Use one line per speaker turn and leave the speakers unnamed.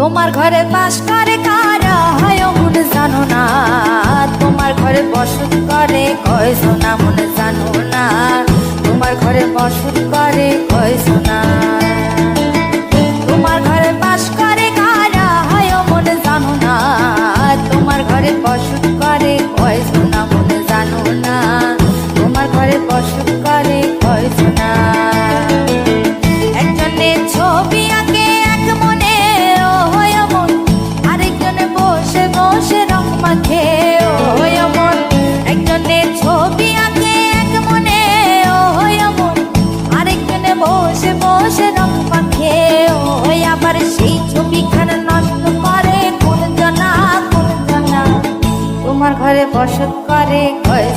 তোমার ঘরে বাস করে কারা হয় মন জানো না, তোমার ঘরে বসত করে কয় সোনা মন জানো না, তোমার ঘরে বসত করে কয় সোনা। তোমার ঘরে বাস করে কারা হয় মন জানো না, তোমার ঘরে বসত করে কয় সোনা মন জানো না, তোমার ঘরে বসত করে কয় সোনা। একজনের ছবি আঁকে এক মনে ও হয় মন, আরেকজনে বসে বসে রং মাখে ও হয় মন। একজনের ছবি আঁকে এক মনে ও হয় মন, আরেকজনে বসে বসে রং মাখে ও হয়। আবার সেই ছবিখানা নষ্ট করে কোন জানা কোন জানা, তোমার ঘরে বসত করে কয়